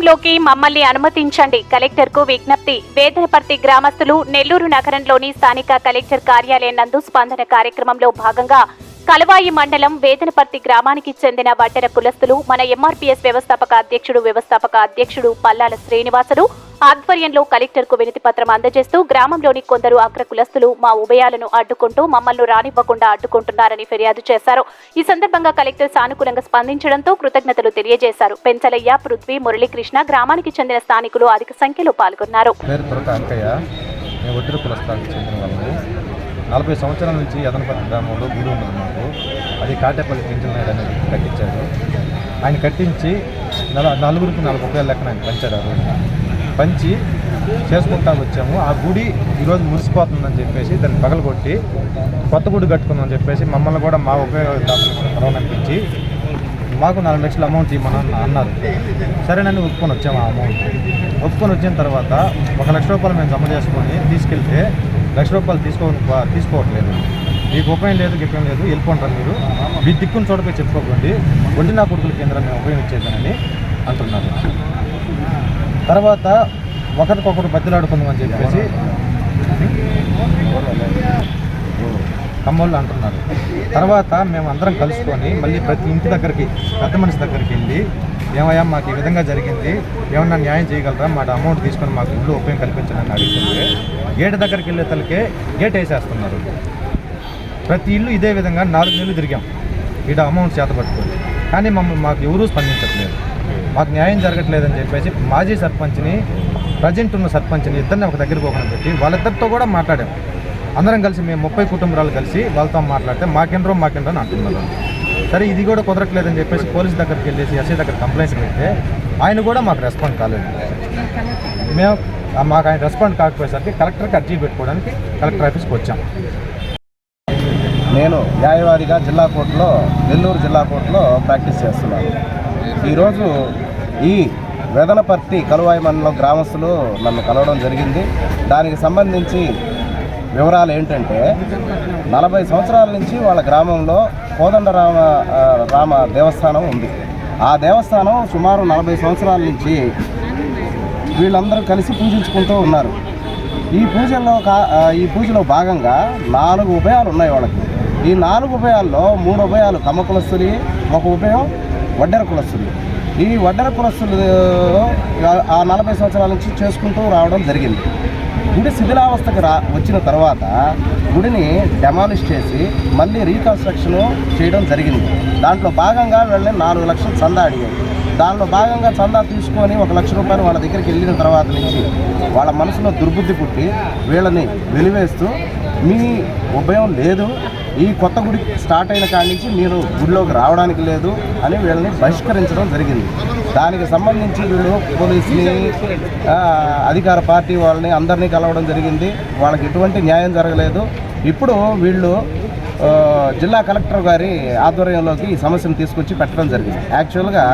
గ్రామంలోకి మమ్మల్ని అనుమతించండి, కలెక్టర్కు విజ్ఞప్తి. వేదనపర్తి గ్రామస్తులు నెల్లూరు నగరంలోని స్థానిక కలెక్టర్ కార్యాలయం నందు స్పందన కార్యక్రమంలో భాగంగా కలవాయి మండలం వేదనపర్తి గ్రామానికి చెందిన వడ్డెర కులస్తులు మన ఎంఆర్పీఎస్ వ్యవస్థాపక అధ్యక్షుడు పల్లాల శ్రీనివాసులు ఆధ్వర్యంలో కలెక్టర్కు వినతి పత్రం అందజేస్తూ గ్రామంలోని కొందరు అగ్ర కులస్తులు మా ఉభయాలను అడ్డుకుంటూ మమ్మల్ని రానివ్వకుండా అడ్డుకుంటున్నారని ఫిర్యాదు చేశారు. ఈ సందర్భంగా కలెక్టర్ సానుకూలంగా స్పందించడంతో కృతజ్ఞతలు తెలియజేశారు. పెంచలయ్య, పృథ్వీ, మురళీకృష్ణ గ్రామానికి చెందిన స్థానికులు అధిక సంఖ్యలో పాల్గొన్నారు. 40 సంవత్సరాల నుంచి యదనపర్తి గ్రామంలో గుడి ఉన్నది మాకు. అది కాటేపల్లి పెంచలయ్య అనేది కట్టించారు. ఆయన కట్టించి నలుగురికి 40 రూపాయల లెక్కన ఆయన పంచాడు. ఆ రోజు పంచి చేసుకుంటా వచ్చాము. ఆ గుడి ఈరోజు మురిసిపోతుందని చెప్పేసి దాన్ని పగలగొట్టి కొత్త గుడి కట్టుకుందని చెప్పేసి మమ్మల్ని కూడా మా ఉపయోగదాతలు అనిపించి మాకు 4 లక్షల అమౌంట్ ఇవ్వమని అన్నారు. సరేనని ఒప్పుకొని వచ్చాము. ఆ అమౌంట్ ఒప్పుకొని వచ్చిన తర్వాత 1 లక్ష రూపాయలు మేము జమ చేసుకొని తీసుకెళ్తే 1 లక్ష రూపాయలు తీసుకోవట్లేదు. మీకు ఉపయోగం లేదు, గిప్పం లేదు, వెళ్ళిపోంటారు మీరు. మీ దిక్కును చోటపై చెప్పుకోకండి, ఒండినా కొడుకుల కేంద్రాన్ని మేము ఉపయోగించేదానని అంటున్నారు. తర్వాత ఒకరికొకరు బతిలాడుకుందామని చెప్పేసి కమ్మోళ్ళు అంటున్నారు. తర్వాత మేము అందరం కలుసుకొని మళ్ళీ ప్రతి ఇంటి దగ్గరికి పెద్ద మనిషి దగ్గరికి వెళ్ళి ఏమయ్యా మాకు ఈ విధంగా జరిగింది, ఏమన్నా న్యాయం చేయగలరా, మా అమౌంట్ తీసుకొని మాకు ఇల్లు ఉపయోగం కల్పించాలని అడుగుతుంటే గేటు దగ్గరికి వెళ్ళే తలకే గేట్ వేసేస్తున్నారు. ప్రతి ఇల్లు ఇదే విధంగా 4 నెలలు తిరిగాం ఈడ అమౌంట్ చేతపట్టుకొని, కానీ మాకు ఎవరూ స్పందించట్లేదు. మాకు న్యాయం జరగట్లేదని చెప్పేసి మాజీ సర్పంచ్ని, ప్రజెంట్ ఉన్న సర్పంచ్ని ఇద్దరిని ఒక దగ్గరికి ఒకరిని పెట్టి వాళ్ళిద్దరితో కూడా మాట్లాడాం. అందరం కలిసి మేము 30 కుటుంబాలు కలిసి వాళ్ళతో మాట్లాడితే మాకెండ్రో అని అంటున్నారు. సరే ఇది కూడా కుదరట్లేదని చెప్పేసి పోలీస్ దగ్గరికి వెళ్ళేసి ఎస్ఐ దగ్గర కంప్లైంట్ పెడితే ఆయన కూడా మాకు రెస్పాండ్ కాలేదు. మాకు ఆయన రెస్పాండ్ కాకపోయేసరికి కలెక్టర్కి అర్జీ పెట్టుకోవడానికి కలెక్టర్ ఆఫీస్కి వచ్చాం. నేను న్యాయవాదిగా జిల్లా కోర్టులో, నెల్లూరు జిల్లా కోర్టులో ప్రాక్టీస్ చేస్తున్నాను. ఈరోజు ఈ వేదనపర్తి కలువాయి మండలం గ్రామస్తులు నన్ను కలవడం జరిగింది. దానికి సంబంధించి వివరాలు ఏంటంటే 40 సంవత్సరాల నుంచి వాళ్ళ గ్రామంలో కోదండరామ దేవస్థానం ఉంది. ఆ దేవస్థానం సుమారు 40 సంవత్సరాల నుంచి వీళ్ళందరూ కలిసి పూజించుకుంటూ ఉన్నారు. ఈ పూజలో భాగంగా 4 ఉభయాలు ఉన్నాయి వాళ్ళకి. ఈ 4 ఉభయాల్లో 3 ఉభయాలు కమ్మ కులస్తులు, 1 ఉభయం వడ్డెర కులస్తులు. ఈ వడ్డెర కులస్తులు ఆ 40 సంవత్సరాల నుంచి చేసుకుంటూ రావడం జరిగింది. గుడి శిథిలావస్థకు వచ్చిన తర్వాత గుడిని డెమాలిష్ చేసి మళ్ళీ రీకన్స్ట్రక్షన్ చేయడం జరిగింది. దాంట్లో భాగంగా వీళ్ళని 4 లక్షలు చందా అడిగారు. దానిలో భాగంగా చందా తీసుకొని 1 లక్ష రూపాయలు వాళ్ళ దగ్గరికి వెళ్ళిన తర్వాత నుంచి వాళ్ళ మనసులో దుర్బుద్ధి పుట్టి వీళ్ళని వెలివేస్తూ మీ ఉభయం లేదు, ఈ కొత్త గుడి స్టార్ట్ అయిన కాడి నుంచి మీరు గుడిలోకి రావడానికి లేదు అని వీళ్ళని బహిష్కరించడం జరిగింది. దానికి సంబంధించి వీళ్ళు పోలీసుని, అధికార పార్టీ వాళ్ళని అందరినీ కలవడం జరిగింది. వాళ్ళకి ఎటువంటి న్యాయం జరగలేదు. ఇప్పుడు వీళ్ళు జిల్లా కలెక్టర్ గారి ఆధ్వర్యంలోకి ఈ సమస్యను తీసుకొచ్చి పెట్టడం జరిగింది. యాక్చువల్గా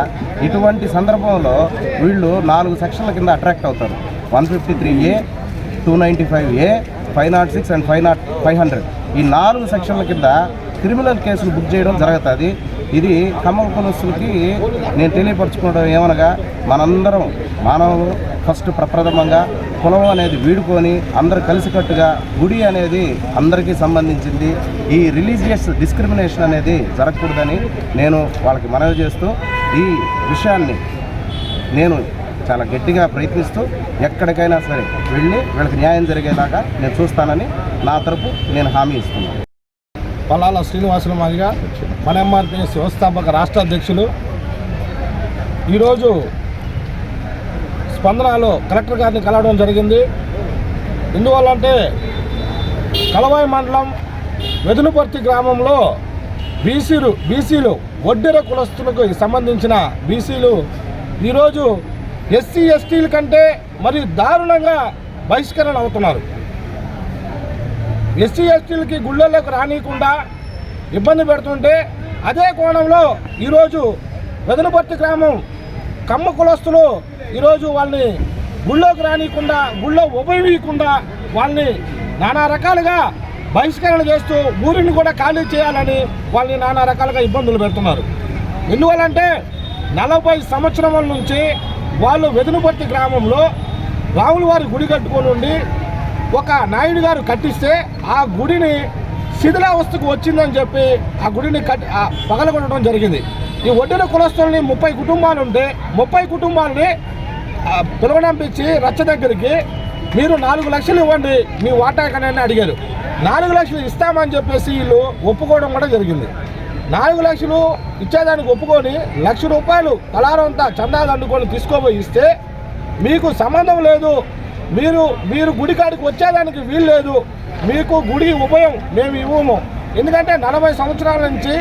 ఇటువంటి సందర్భంలో వీళ్ళు 4 సెక్షన్ల కింద అట్రాక్ట్ అవుతారు. 153A, 295A, 506 అండ్ 500 ఈ 4 సెక్షన్ల కింద క్రిమినల్ కేసులు బుక్ చేయడం జరుగుతుంది. ఇది కమ్మ కులస్తులకి నేను తెలియపరచుకోవడం ఏమనగా మనందరం మానవులు ఫస్ట్ ప్రప్రథమంగా కులం అనేది వీడుకొని అందరూ కలిసికట్టుగా గుడి అనేది అందరికీ సంబంధించింది. ఈ రిలీజియస్ డిస్క్రిమినేషన్ అనేది జరగకూడదని నేను వాళ్ళకి మనవి చేస్తూ ఈ విషయాన్ని నేను చాలా గట్టిగా ప్రయత్నిస్తూ ఎక్కడికైనా సరే వెళ్ళి వీళ్ళకి న్యాయం జరిగేలాగా నేను చూస్తానని నా తరపు నేను హామీ ఇస్తున్నాను. పల్లాల శ్రీనివాసులు మాదిగా మన ఎంఆర్పీఎస్ వ్యవస్థాపక రాష్ట్ర అధ్యక్షులు ఈరోజు స్పందనలో కలెక్టర్ గారిని కలవడం జరిగింది. ఎందువల్లంటే కలవాయి మండలం వెదునుపర్తి గ్రామంలో బీసీలు వడ్డెర కులస్తులకు సంబంధించిన బీసీలు ఈరోజు ఎస్సీ ఎస్టీల కంటే మరి దారుణంగా బహిష్కరణ అవుతున్నారు. ఎస్సీ ఎస్టీలకి గుళ్ళలోకి రానియకుండా ఇబ్బంది పెడుతుంటే అదే కోణంలో ఈరోజు వెదనపర్తి గ్రామం కమ్మ కులస్తులు ఈరోజు వాళ్ళని గుళ్ళోకి రానియకుండా, గుళ్ళో ఉపయోగించకుండా వాళ్ళని నానా రకాలుగా బహిష్కరణ చేస్తూ ఊరిని కూడా ఖాళీ చేయాలని వాళ్ళని నానా రకాలుగా ఇబ్బందులు పెడుతున్నారు. ఎందువల్లంటే 40 సంవత్సరాల నుంచి వాళ్ళు వెదునుపర్తి గ్రామంలో రాముల వారి గుడి కట్టుకొని ఉండి ఒక నాయుడు గారు కట్టిస్తే ఆ గుడిని శిథిలావస్థకు వచ్చిందని చెప్పి ఆ గుడిని పగలగొట్టడం జరిగింది. ఈ ఒడ్డిన కులస్తుల్ని 30 కుటుంబాలు ఉంటే 30 కుటుంబాలని పిలువనంపించి రచ్చ దగ్గరికి మీరు 4 లక్షలు ఇవ్వండి మీ వాటా కనని అడిగారు. 4 లక్షలు ఇస్తామని చెప్పేసి వీళ్ళు ఒప్పుకోవడం కూడా జరిగింది. 4 లక్షలు ఇచ్చేదానికి ఒప్పుకొని ₹1,00,000 తలారంతా చందాలు అందుకొని తీసుకోబోయి ఇస్తే మీకు సంబంధం లేదు, మీరు గుడి కాడికి వచ్చేదానికి వీలు లేదు, మీకు గుడి ఉభయం మేము ఇవ్వము. ఎందుకంటే 40 సంవత్సరాల నుంచి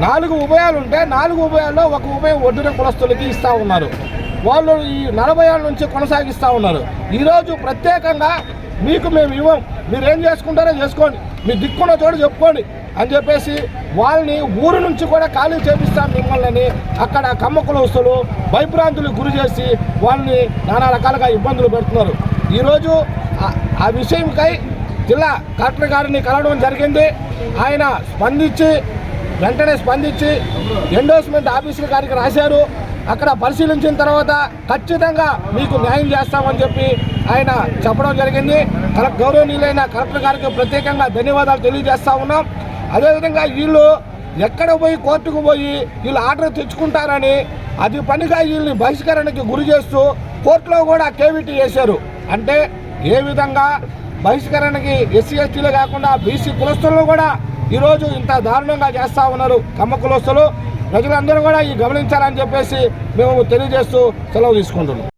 4 ఉభయాలు ఉంటే 4 ఉభయాల్లో ఒక ఉభయం ఒడ్డున కులస్తులకి ఇస్తూ ఉన్నారు. వాళ్ళు ఈ 40 ఏళ్ళ నుంచి కొనసాగిస్తూ ఉన్నారు. ఈరోజు ప్రత్యేకంగా మీకు మేము ఇవ్వం, మీరు ఏం చేసుకుంటారో చేసుకోండి, మీ దిక్కున్న చోటు చెప్పుకోండి అని చెప్పేసి వాళ్ళని ఊరు నుంచి కూడా ఖాళీ చేపిస్తాం మిమ్మల్ని అక్కడ కమ్మ కులస్తులు భయభ్రాంతులకు గురి చేసి వాళ్ళని నానా రకాలుగా ఇబ్బందులు పెడుతున్నారు. ఈరోజు ఆ విషయంకై జిల్లా కలెక్టర్ గారిని కలవడం జరిగింది. ఆయన వెంటనే స్పందించి ఎండోర్స్మెంట్ ఆఫీసర్ గారికి రాశారు. అక్కడ పరిశీలించిన తర్వాత ఖచ్చితంగా మీకు న్యాయం చేస్తామని చెప్పి ఆయన చెప్పడం జరిగింది. గౌరవనీయులైన కలెక్టర్ గారికి ప్రత్యేకంగా ధన్యవాదాలు తెలియజేస్తా ఉన్నాం. అదేవిధంగా వీళ్ళు ఎక్కడ పోయి కోర్టుకు పోయి వీళ్ళు ఆర్డర్ తెచ్చుకుంటారని అది పనిగా వీళ్ళని బహిష్కరణకి గురి చేస్తూ కోర్టులో కూడా కేవిటీ చేశారు. అంటే ఏ విధంగా బహిష్కరణకి ఎస్సీ ఎస్టీలే కాకుండా బీసీ కులస్తులను కూడా ఈరోజు ఇంత దారుణంగా చేస్తూ ఉన్నారు కమ్మ కులస్తులు. ప్రజలందరూ కూడా ఈ గమనించాలని చెప్పేసి మేము తెలియజేస్తూ సెలవు తీసుకుంటున్నాం.